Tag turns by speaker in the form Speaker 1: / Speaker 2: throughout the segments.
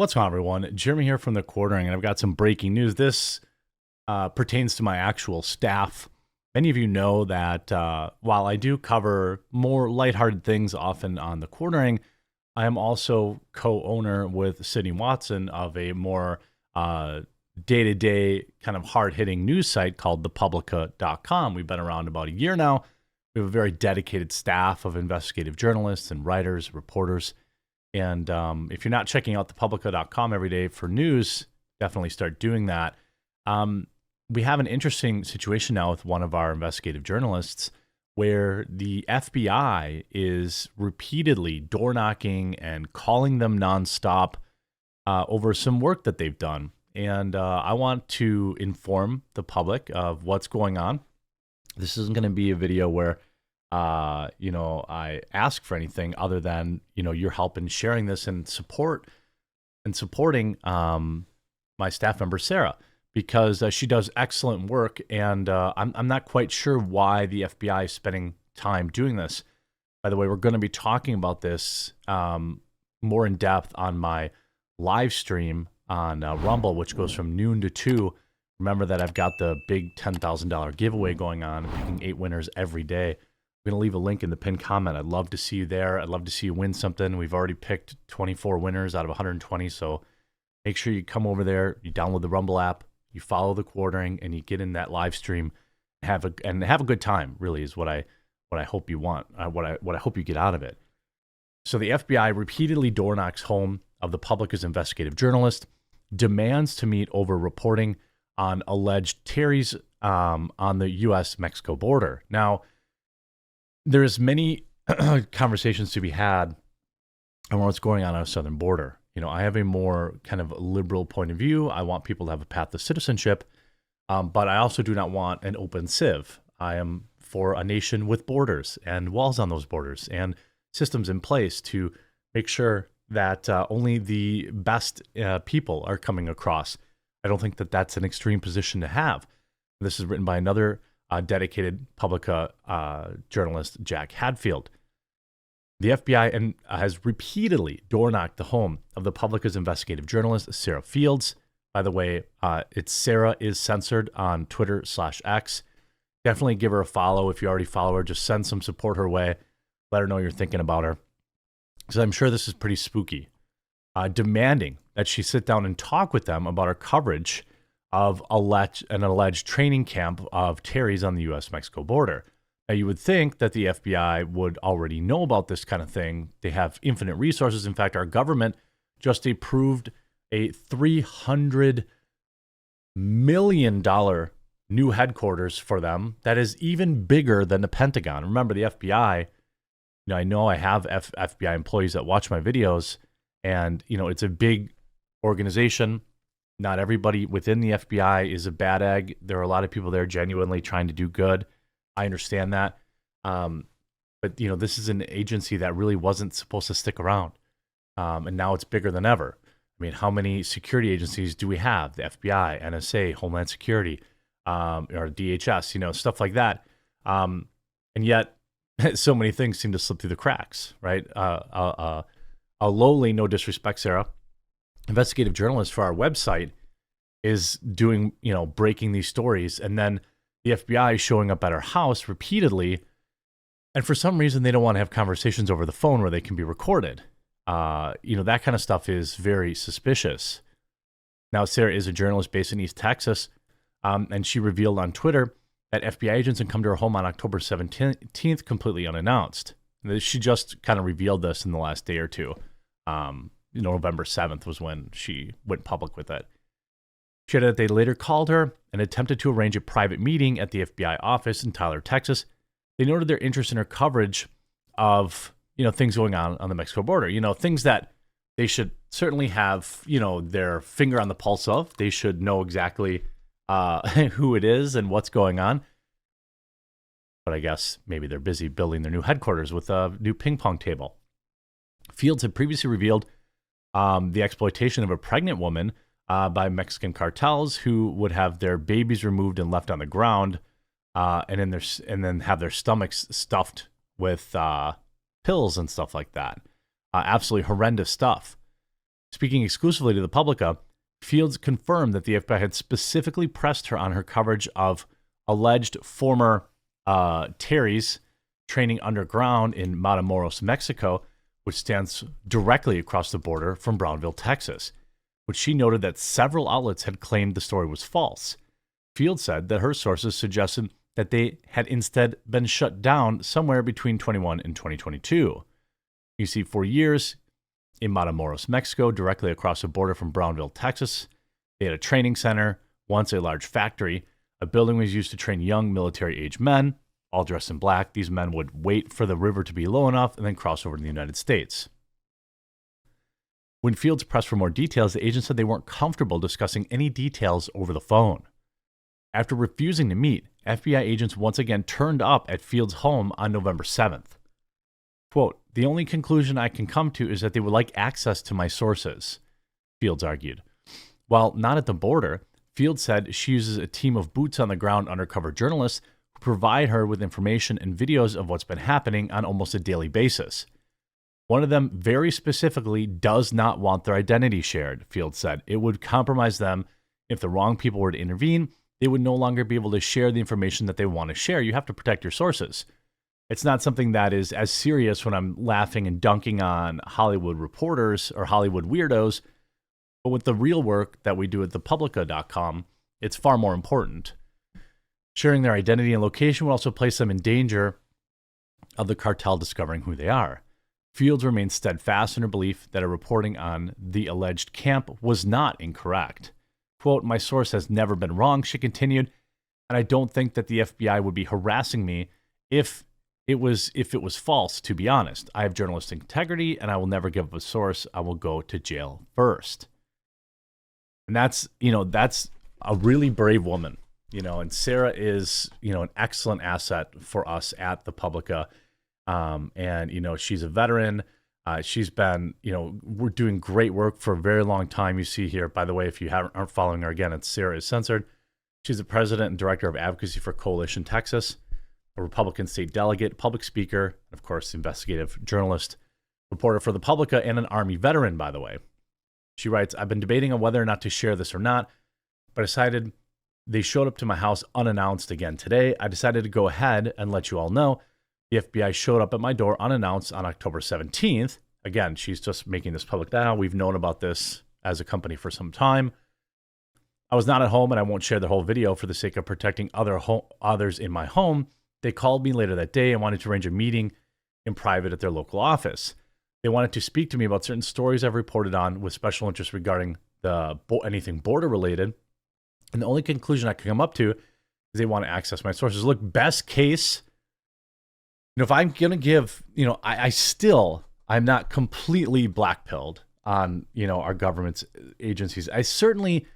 Speaker 1: What's going on, everyone? Jeremy here from The Quartering, and I've got some breaking news. This pertains to my actual staff. Many of you know that while I do cover more lighthearted things often on The Quartering, I am also co-owner with Sydney Watson of a more day-to-day kind of hard-hitting news site called thepublica.com. We've been around about a year now. We have a very dedicated staff of investigative journalists and writers, reporters. And if you're not checking out thepublica.com every day for news, definitely start doing that. We have an interesting situation now with one of our investigative journalists where the FBI is repeatedly door knocking and calling them nonstop over some work that they've done. And I want to inform the public of what's going on. This isn't going to be a video where I ask for anything other than, your help in sharing this and supporting my staff member, Sarah, because she does excellent work. And I'm not quite sure why the FBI is spending time doing this. By the way, we're going to be talking about this more in depth on my live stream on Rumble, which goes from noon to 2. Remember that I've got the big $10,000 giveaway going on, picking 8 winners every day. I'm going to leave a link in the pinned comment. I'd love to see you there. I'd love to see you win something. We've already picked 24 winners out of 120, so make sure you come over there, you download the Rumble app, you follow The Quartering, and you get in that live stream and have a good time, really, is what I hope you want, what I hope you get out of it. So the FBI repeatedly door knocks home of the Publica's investigative journalist, demands to meet over reporting on alleged terrors on the U.S.-Mexico border. Now, there's many conversations to be had on what's going on our southern border. I have a more kind of liberal point of view. I want people to have a path to citizenship, but I also do not want an open civ. I am for a nation with borders and walls on those borders and systems in place to make sure that only the best people are coming across. I don't think that that's an extreme position to have. This is written by another dedicated Publica journalist, Jack Hadfield. The FBI has repeatedly door-knocked the home of the Publica's investigative journalist, Sarah Fields. By the way, it's Sarah is censored on Twitter/X. Definitely give her a follow. If you already follow her, just send some support her way. Let her know you're thinking about her. Because I'm sure this is pretty spooky. Demanding that she sit down and talk with them about her coverage of an alleged training camp of terrorists on the U.S.-Mexico border. Now, you would think that the FBI would already know about this kind of thing. They have infinite resources. In fact, our government just approved a $300 million new headquarters for them that is even bigger than the Pentagon. Remember, the FBI, I know I have FBI employees that watch my videos, and, it's a big organization. Not everybody within the FBI is a bad egg. There are a lot of people there genuinely trying to do good. I understand that. But, this is an agency that really wasn't supposed to stick around. And now it's bigger than ever. I mean, how many security agencies do we have? The FBI, NSA, Homeland Security, or DHS, stuff like that. And yet, so many things seem to slip through the cracks, right? A lowly, no disrespect, Sarah, investigative journalist for our website is doing, breaking these stories. And then the FBI is showing up at our house repeatedly. And for some reason, they don't want to have conversations over the phone where they can be recorded. That kind of stuff is very suspicious. Now, Sarah is a journalist based in East Texas. And she revealed on Twitter that FBI agents had come to her home on October 17th, completely unannounced. She just kind of revealed this in the last day or two. November 7th was when she went public with it. She added that they later called her and attempted to arrange a private meeting at the FBI office in Tyler, Texas. They noted their interest in her coverage of, things going on the Mexico border, things that they should certainly have, their finger on the pulse of. They should know exactly who it is and what's going on. But I guess maybe they're busy building their new headquarters with a new ping pong table. Fields had previously revealed the exploitation of a pregnant woman by Mexican cartels who would have their babies removed and left on the ground, and then have their stomachs stuffed with pills and stuff like that. Absolutely horrendous stuff. Speaking exclusively to the Publica, Fields confirmed that the FBI had specifically pressed her on her coverage of alleged former Terry's training underground in Matamoros, Mexico, which stands directly across the border from Brownville, Texas, which she noted that several outlets had claimed the story was false. Fields said that her sources suggested that they had instead been shut down somewhere between 21 and 2022. You see, for years in Matamoros, Mexico, directly across the border from Brownville, Texas, they had a training center, once a large factory. A building was used to train young military-age men, all dressed in black. These men would wait for the river to be low enough and then cross over to the United States. When Fields pressed for more details, the agent said they weren't comfortable discussing any details over the phone. After refusing to meet, FBI agents once again turned up at Fields' home on November 7th. Quote, "The only conclusion I can come to is that they would like access to my sources," Fields argued. While not at the border, Fields said she uses a team of boots-on-the-ground undercover journalists who provide her with information and videos of what's been happening on almost a daily basis. One of them very specifically does not want their identity shared, Fields said. It would compromise them if the wrong people were to intervene. They would no longer be able to share the information that they want to share. You have to protect your sources. It's not something that is as serious when I'm laughing and dunking on Hollywood reporters or Hollywood weirdos, but with the real work that we do at thepublica.com, it's far more important. Sharing their identity and location would also place them in danger of the cartel discovering who they are. Fields remained steadfast in her belief that her reporting on the alleged camp was not incorrect. Quote, "My source has never been wrong," she continued, "and I don't think that the FBI would be harassing me if it was false, to be honest. I have journalistic integrity, and I will never give up a source. I will go to jail first." And that's a really brave woman, and Sarah is, an excellent asset for us at the Publica. And she's a veteran. She's been, we're doing great work for a very long time. You see here, by the way, if you aren't following her, again, it's Sarah is Censored. She's the president and director of advocacy for Coalition Texas, a Republican state delegate, public speaker, and of course, investigative journalist, reporter for the Publica, and an Army veteran, by the way. She writes, "I've been debating on whether or not to share this or not, but I decided they showed up to my house unannounced again today. I decided to go ahead and let you all know. The FBI showed up at my door unannounced on October 17th. Again, she's just making this public now. We've known about this as a company for some time. I was not at home, and I won't share the whole video for the sake of protecting others in my home. They called me later that day and wanted to arrange a meeting in private at their local office. They wanted to speak to me about certain stories I've reported on with special interest regarding anything border related. And the only conclusion I could come up to is they want to access my sources. Look, best case, if I'm going to give, I'm not completely black-pilled on, our government's agencies. I certainly,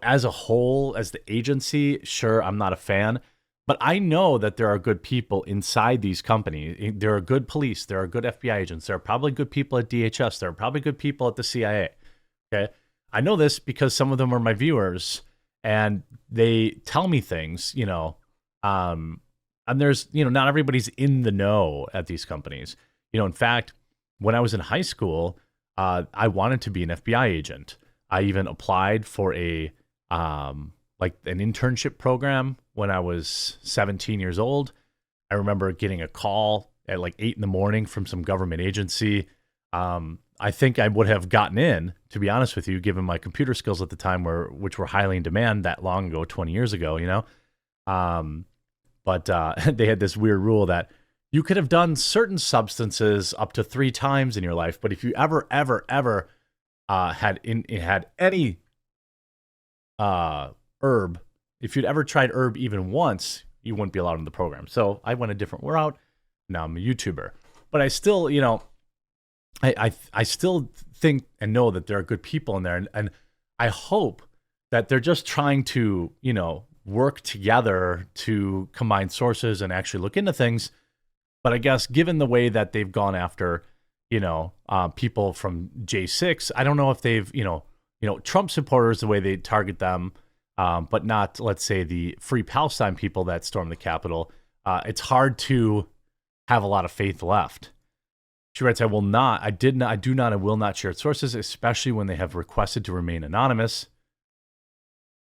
Speaker 1: as a whole, as the agency, sure, I'm not a fan. But I know that there are good people inside these companies. There are good police. There are good FBI agents. There are probably good people at DHS. There are probably good people at the CIA. Okay. I know this because some of them are my viewers and they tell me things, and there's, not everybody's in the know at these companies. In fact, when I was in high school, I wanted to be an FBI agent. I even applied for an internship program when I was 17 years old. I remember getting a call at 8 a.m. from some government agency. I think I would have gotten in, to be honest with you, given my computer skills at the time, which were highly in demand that long ago, 20 years ago, But they had this weird rule that you could have done certain substances up to 3 times in your life, but if you ever had any herb, if you'd ever tried herb even once, you wouldn't be allowed in the program. So I went a different route. Now I'm a YouTuber, but I still, I still think and know that there are good people in there, and I hope that they're just trying to, work together to combine sources and actually look into things. But I guess given the way that they've gone after, people from J6, I don't know if they've, Trump supporters, the way they target them, but not, let's say, the Free Palestine people that stormed the Capitol. It's hard to have a lot of faith left. She writes, I do not and will not share sources, especially when they have requested to remain anonymous,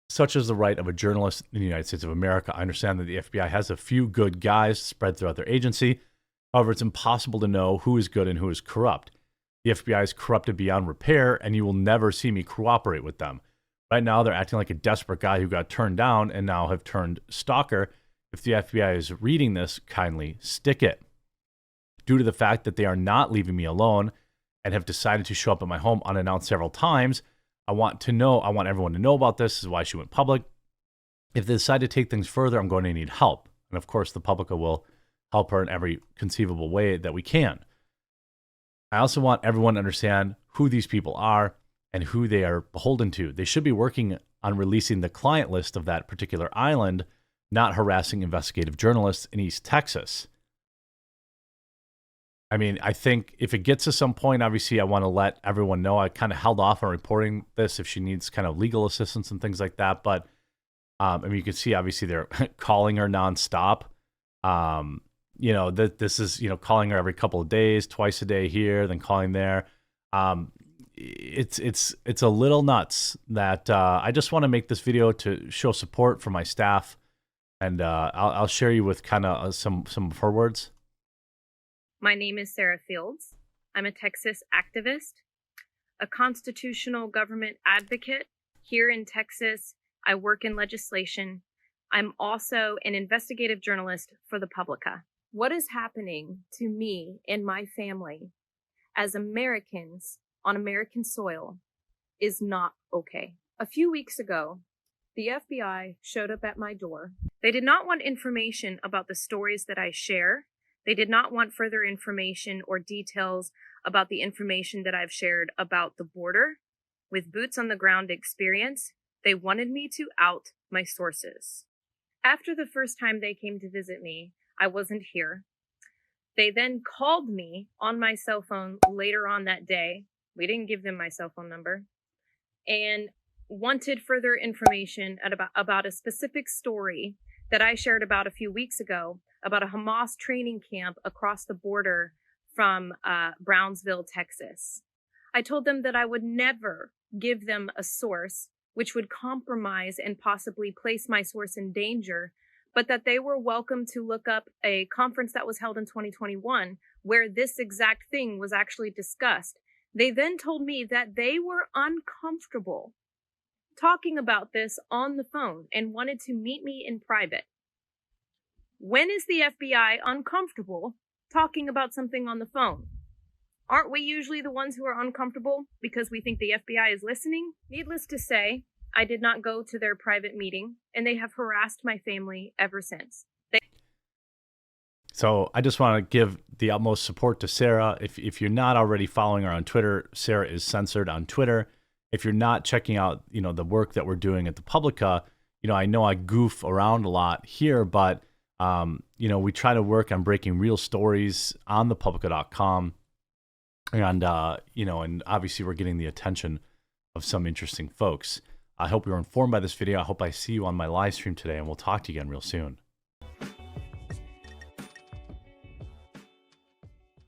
Speaker 1: such as the right of a journalist in the United States of America. I understand that the FBI has a few good guys spread throughout their agency. However, it's impossible to know who is good and who is corrupt. The FBI is corrupted beyond repair, and you will never see me cooperate with them. Right now, they're acting like a desperate guy who got turned down and now have turned stalker. If the FBI is reading this, kindly stick it. Due to the fact that they are not leaving me alone and have decided to show up at my home unannounced several times, I want everyone to know about this. This is why she went public. If they decide to take things further, I'm going to need help. And of course, the Publica will help her in every conceivable way that we can. I also want everyone to understand who these people are and who they are beholden to. They should be working on releasing the client list of that particular island, not harassing investigative journalists in East Texas. I mean, I think if it gets to some point, obviously I want to let everyone know. I kind of held off on reporting this if she needs kind of legal assistance and things like that. But I mean, you can see obviously they're calling her nonstop. This is, calling her every couple of days, twice a day here, then calling there. It's a little nuts that I just want to make this video to show support for my staff. And I'll share you with kind of some of her words.
Speaker 2: My name is Sarah Fields. I'm a Texas activist, a constitutional government advocate. Here in Texas, I work in legislation. I'm also an investigative journalist for the Publica. What is happening to me and my family as Americans on American soil is not okay. A few weeks ago, the FBI showed up at my door. They did not want information about the stories that I share. They did not want further information or details about the information that I've shared about the border with boots on the ground experience. They wanted me to out my sources. After the first time they came to visit me, I wasn't here. They then called me on my cell phone later on that day. We didn't give them my cell phone number. And wanted further information about a specific story that I shared about a few weeks ago about a Hamas training camp across the border from Brownsville, Texas. I told them that I would never give them a source which would compromise and possibly place my source in danger, but that they were welcome to look up a conference that was held in 2021 where this exact thing was actually discussed. They then told me that they were uncomfortable talking about this on the phone and wanted to meet me in private. When is the FBI uncomfortable talking about something on the phone? Aren't we usually the ones who are uncomfortable because we think the FBI is listening? Needless to say, I did not go to their private meeting, and they have harassed my family ever since.
Speaker 1: So I just want to give the utmost support to Sarah. If you're not already following her on Twitter, Sarah is censored on Twitter. If you're not checking out, the work that we're doing at the Publica, I know I goof around a lot here, but we try to work on breaking real stories on the Publica.com. And, and obviously we're getting the attention of some interesting folks. I hope you were informed by this video. I hope I see you on my live stream today, and we'll talk to you again real soon.